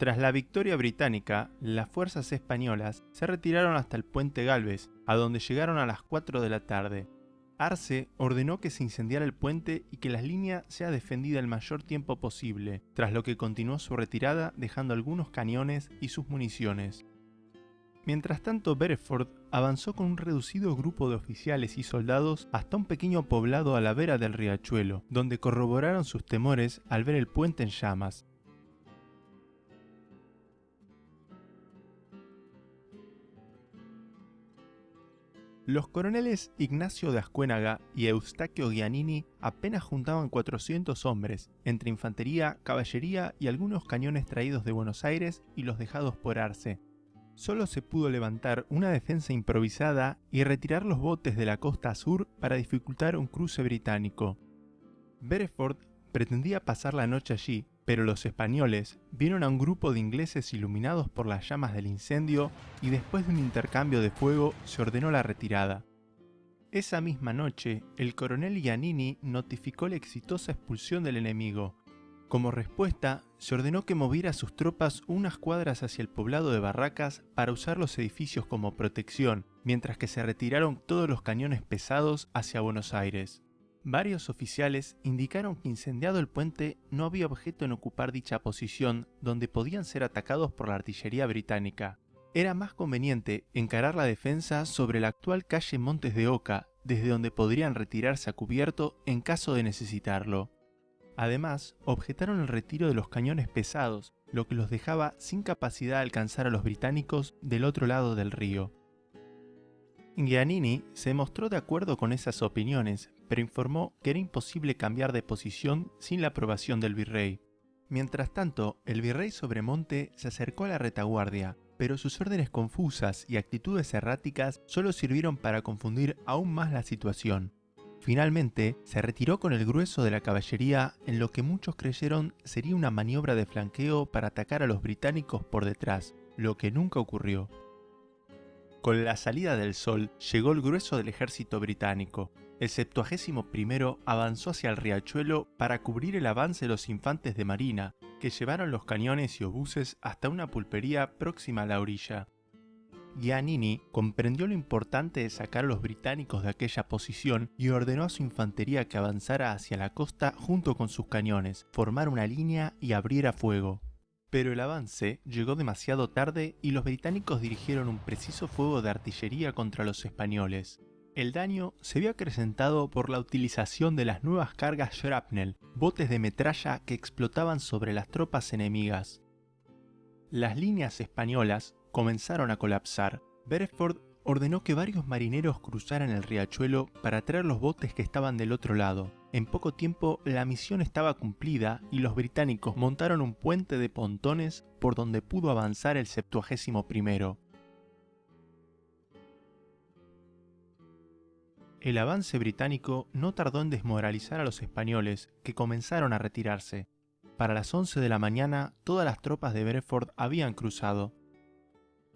Tras la victoria británica, las fuerzas españolas se retiraron hasta el puente Gálvez, a donde llegaron a las 4 de la tarde. Arce ordenó que se incendiara el puente y que la línea sea defendida el mayor tiempo posible, tras lo que continuó su retirada dejando algunos cañones y sus municiones. Mientras tanto, Beresford avanzó con un reducido grupo de oficiales y soldados hasta un pequeño poblado a la vera del riachuelo, donde corroboraron sus temores al ver el puente en llamas. Los coroneles Ignacio de Ascuénaga y Eustaquio Giannini apenas juntaban 400 hombres, entre infantería, caballería y algunos cañones traídos de Buenos Aires y los dejados por Arce. Solo se pudo levantar una defensa improvisada y retirar los botes de la costa sur para dificultar un cruce británico. Beresford pretendía pasar la noche allí, pero los españoles vieron a un grupo de ingleses iluminados por las llamas del incendio y después de un intercambio de fuego se ordenó la retirada. Esa misma noche, el coronel Giannini notificó la exitosa expulsión del enemigo. Como respuesta, se ordenó que moviera sus tropas unas cuadras hacia el poblado de Barracas para usar los edificios como protección, mientras que se retiraron todos los cañones pesados hacia Buenos Aires. Varios oficiales indicaron que incendiado el puente no había objeto en ocupar dicha posición donde podían ser atacados por la artillería británica. Era más conveniente encarar la defensa sobre la actual calle Montes de Oca, desde donde podrían retirarse a cubierto en caso de necesitarlo. Además, objetaron el retiro de los cañones pesados, lo que los dejaba sin capacidad de alcanzar a los británicos del otro lado del río. Giannini se mostró de acuerdo con esas opiniones, pero informó que era imposible cambiar de posición sin la aprobación del virrey. Mientras tanto, el virrey Sobremonte se acercó a la retaguardia, pero sus órdenes confusas y actitudes erráticas solo sirvieron para confundir aún más la situación. Finalmente, se retiró con el grueso de la caballería en lo que muchos creyeron sería una maniobra de flanqueo para atacar a los británicos por detrás, lo que nunca ocurrió. Con la salida del sol llegó el grueso del ejército británico. El 71º avanzó hacia el riachuelo para cubrir el avance de los infantes de marina, que llevaron los cañones y obuses hasta una pulpería próxima a la orilla. Giannini comprendió lo importante de sacar a los británicos de aquella posición y ordenó a su infantería que avanzara hacia la costa junto con sus cañones, formara una línea y abriera fuego. Pero el avance llegó demasiado tarde y los británicos dirigieron un preciso fuego de artillería contra los españoles. El daño se vio acrecentado por la utilización de las nuevas cargas shrapnel, botes de metralla que explotaban sobre las tropas enemigas. Las líneas españolas comenzaron a colapsar. Beresford ordenó que varios marineros cruzaran el riachuelo para traer los botes que estaban del otro lado. En poco tiempo la misión estaba cumplida y los británicos montaron un puente de pontones por donde pudo avanzar el 71º. El avance británico no tardó en desmoralizar a los españoles, que comenzaron a retirarse. Para las 11 de la mañana, todas las tropas de Beresford habían cruzado.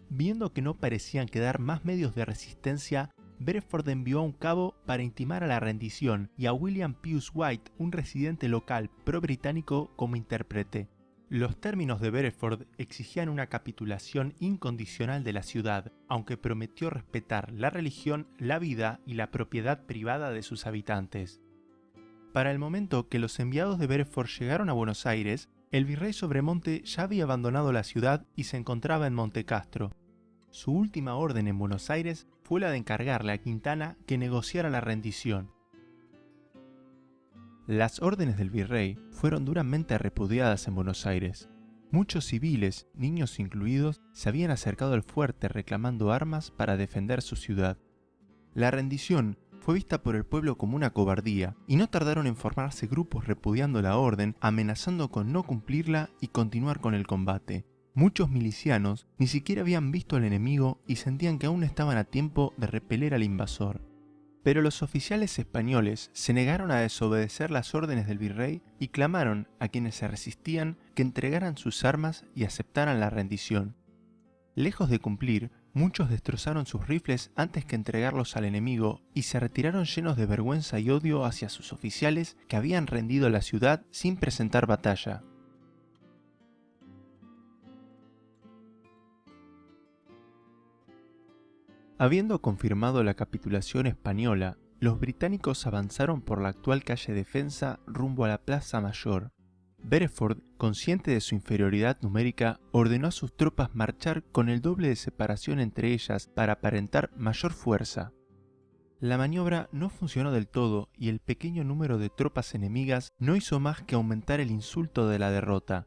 Viendo que no parecían quedar más medios de resistencia, Beresford envió a un cabo para intimar a la rendición y a William Pius White, un residente local pro-británico, como intérprete. Los términos de Beresford exigían una capitulación incondicional de la ciudad, aunque prometió respetar la religión, la vida y la propiedad privada de sus habitantes. Para el momento que los enviados de Beresford llegaron a Buenos Aires, el virrey Sobremonte ya había abandonado la ciudad y se encontraba en Montecastro. Su última orden en Buenos Aires fue la de encargarle a Quintana que negociara la rendición. Las órdenes del virrey fueron duramente repudiadas en Buenos Aires. Muchos civiles, niños incluidos, se habían acercado al fuerte reclamando armas para defender su ciudad. La rendición fue vista por el pueblo como una cobardía, y no tardaron en formarse grupos repudiando la orden, amenazando con no cumplirla y continuar con el combate. Muchos milicianos ni siquiera habían visto al enemigo y sentían que aún estaban a tiempo de repeler al invasor. Pero los oficiales españoles se negaron a desobedecer las órdenes del virrey y clamaron a quienes se resistían que entregaran sus armas y aceptaran la rendición. Lejos de cumplir, muchos destrozaron sus rifles antes que entregarlos al enemigo y se retiraron llenos de vergüenza y odio hacia sus oficiales que habían rendido la ciudad sin presentar batalla. Habiendo confirmado la capitulación española, los británicos avanzaron por la actual calle Defensa rumbo a la Plaza Mayor. Beresford, consciente de su inferioridad numérica, ordenó a sus tropas marchar con el doble de separación entre ellas para aparentar mayor fuerza. La maniobra no funcionó del todo y el pequeño número de tropas enemigas no hizo más que aumentar el insulto de la derrota.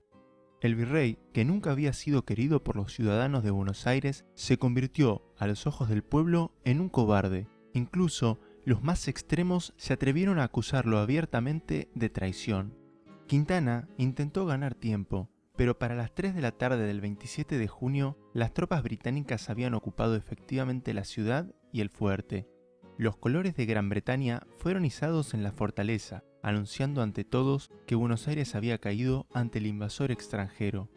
El virrey, que nunca había sido querido por los ciudadanos de Buenos Aires, se convirtió, a los ojos del pueblo, en un cobarde. Incluso, los más extremos se atrevieron a acusarlo abiertamente de traición. Quintana intentó ganar tiempo, pero para las 3 de la tarde del 27 de junio, las tropas británicas habían ocupado efectivamente la ciudad y el fuerte. Los colores de Gran Bretaña fueron izados en la fortaleza, anunciando ante todos que Buenos Aires había caído ante el invasor extranjero.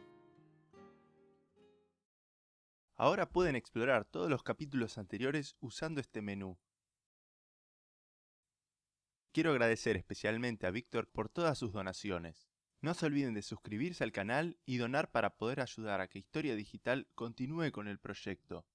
Ahora pueden explorar todos los capítulos anteriores usando este menú. Quiero agradecer especialmente a Víctor por todas sus donaciones. No se olviden de suscribirse al canal y donar para poder ayudar a que Historia Digital continúe con el proyecto.